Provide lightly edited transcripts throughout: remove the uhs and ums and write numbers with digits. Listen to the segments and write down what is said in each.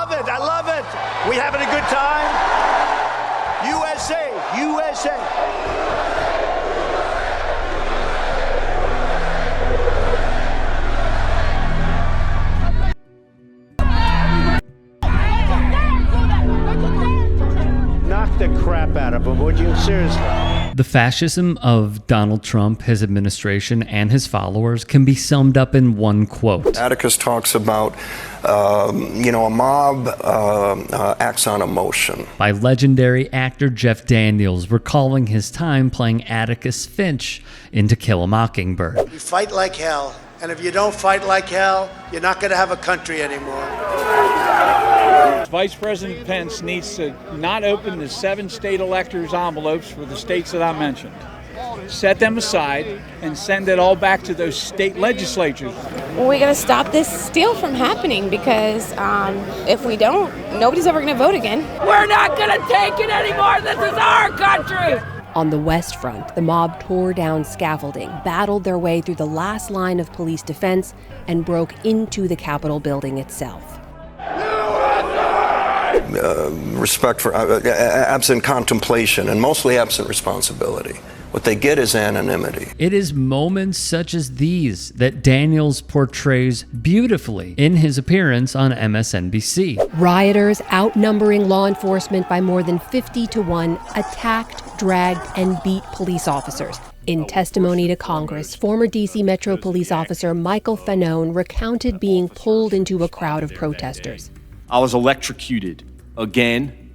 love it. I love it. We having a good time? USA, USA. Knock the crap out of him, would you? Seriously. The fascism of Donald Trump, his administration, and his followers can be summed up in one quote. Atticus talks about, a mob acts on emotion. By legendary actor Jeff Daniels, recalling his time playing Atticus Finch in To Kill a Mockingbird. We fight like hell, and if you don't fight like hell, you're not going to have a country anymore. Vice President Pence needs to not open the 7 state electors' envelopes for the states that I mentioned. Set them aside and send it all back to those state legislatures. Well, we got to stop this steal from happening because if we don't, nobody's ever going to vote again. We're not going to take it anymore. This is our country. On the West Front, the mob tore down scaffolding, battled their way through the last line of police defense, and broke into the Capitol building itself. Respect for absent contemplation and mostly absent responsibility. What they get is anonymity. It is moments such as these that Daniels portrays beautifully in his appearance on MSNBC. Rioters, outnumbering law enforcement by more than 50 to 1, attacked, dragged, and beat police officers. In testimony to Congress, former D.C. Metro Police officer Michael Fanone recounted being pulled into a crowd of protesters. I was electrocuted again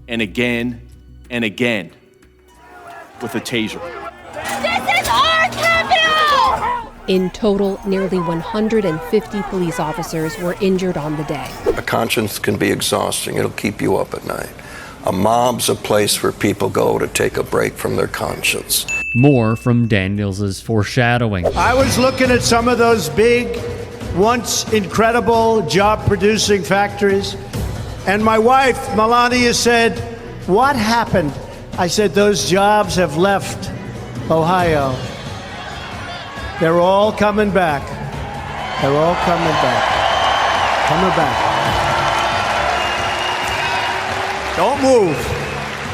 and again and again with a taser. This is our capital! In total, nearly 150 police officers were injured on the day. A conscience can be exhausting. It'll keep you up at night. A mob's a place where people go to take a break from their conscience. More from Daniels' foreshadowing. I was looking at some of those big, once incredible job-producing factories, and my wife, Melania, said, "What happened?" I said, "Those jobs have left Ohio. They're all coming back. They're all coming back. Coming back. Don't move.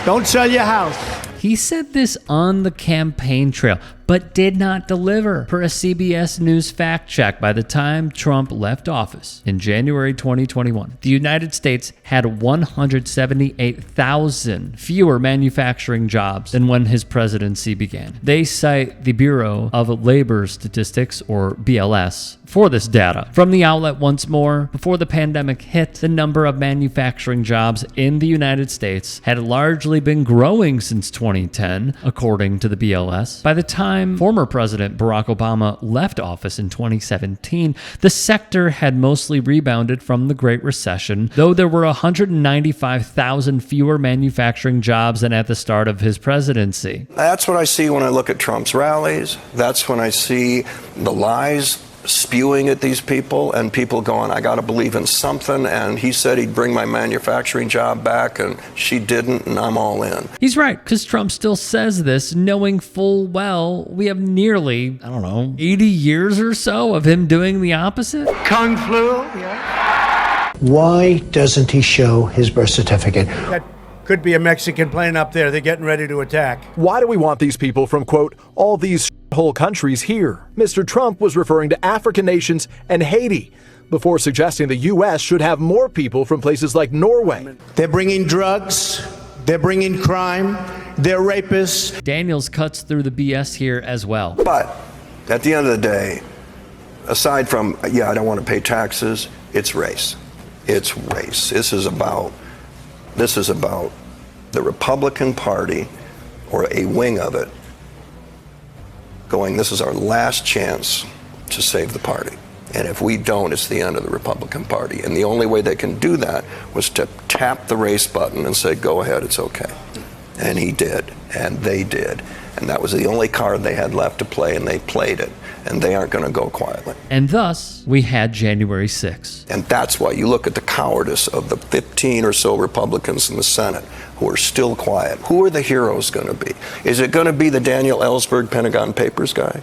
Don't sell your house." He said this on the campaign trail, but did not deliver per a CBS News fact check by the time Trump left office in January 2021. The United States had 178,000 fewer manufacturing jobs than when his presidency began. They cite the Bureau of Labor Statistics, or BLS, for this data. From the outlet once more, before the pandemic hit, the number of manufacturing jobs in the United States had largely been growing since 2010, according to the BLS. By the time former President Barack Obama left office in 2017, the sector had mostly rebounded from the Great Recession, though there were 195,000 fewer manufacturing jobs than at the start of his presidency. That's what I see when I look at Trump's rallies. That's when I see the lies spewing at these people and people going, "I got to believe in something, and he said he'd bring my manufacturing job back and she didn't, and I'm all in." He's right, because Trump still says this, knowing full well we have nearly, 80 years or so of him doing the opposite. Kung flu, yeah. Why doesn't he show his birth certificate? That could be a Mexican plane up there. They're getting ready to attack. Why do we want these people from, quote, all these whole countries here? Mr. Trump was referring to African nations and Haiti before suggesting the U.S. should have more people from places like Norway. They're bringing drugs. They're bringing crime. They're rapists. Daniels cuts through the BS here as well. But at the end of the day, aside from, I don't want to pay taxes, it's race. It's race. This is about the Republican Party, or a wing of it, going, this is our last chance to save the party. And if we don't, it's the end of the Republican Party. And the only way they can do that was to tap the race button and say, go ahead, it's okay. And he did, and they did. And that was the only card they had left to play, and they played it. And they aren't going to go quietly. And thus, we had January 6th. And that's why you look at the cowardice of the 15 or so Republicans in the Senate who are still quiet. Who are the heroes going to be? Is it going to be the Daniel Ellsberg Pentagon Papers guy?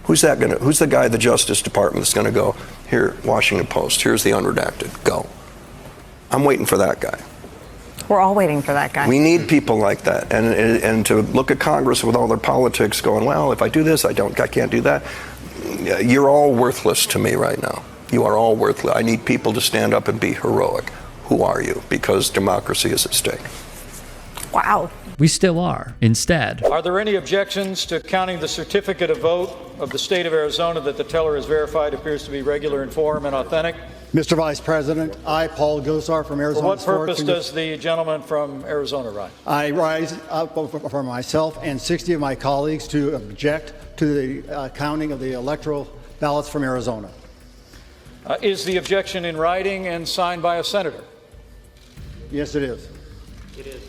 Who's the guy at the Justice Department that's going to go, here, Washington Post, here's the unredacted, go. I'm waiting for that guy. We're all waiting for that guy. We need people like that, and to look at Congress with all their politics going, well, if I do this, I can't do that. You're all worthless to me right now. You are all worthless. I need people to stand up and be heroic. Who are you? Because democracy is at stake. Wow. We still are. Instead, are there any objections to counting the certificate of vote of the state of Arizona that the teller has verified appears to be regular in form and authentic? Mr. Vice President, I, Paul Gosar from Arizona. For what purpose does the gentleman from Arizona rise? I rise up for myself and 60 of my colleagues to object to the counting of the electoral ballots from Arizona. Is the objection in writing and signed by a senator? Yes, it is. It is.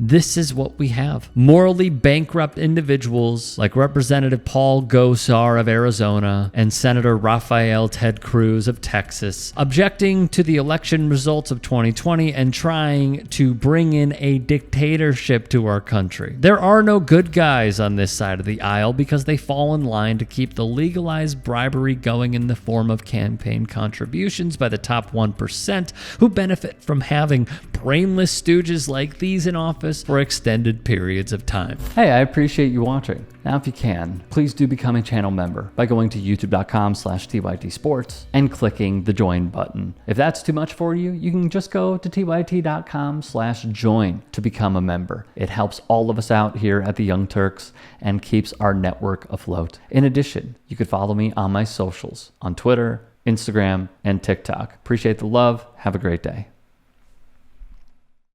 this is what we have. Morally bankrupt individuals like Representative Paul Gosar of Arizona and Senator Rafael Ted Cruz of Texas, objecting to the election results of 2020 and trying to bring in a dictatorship to our country. There are no good guys on this side of the aisle because they fall in line to keep the legalized bribery going in the form of campaign contributions by the top 1% who benefit from having brainless stooges like these in office for extended periods of time. Hey, I appreciate you watching. Now, if you can, please do become a channel member by going to youtube.com/TYTsports and clicking the join button. If that's too much for you, you can just go to tyt.com/join to become a member. It helps all of us out here at the Young Turks and keeps our network afloat. In addition, you could follow me on my socials on Twitter, Instagram, and TikTok. Appreciate the love. Have a great day.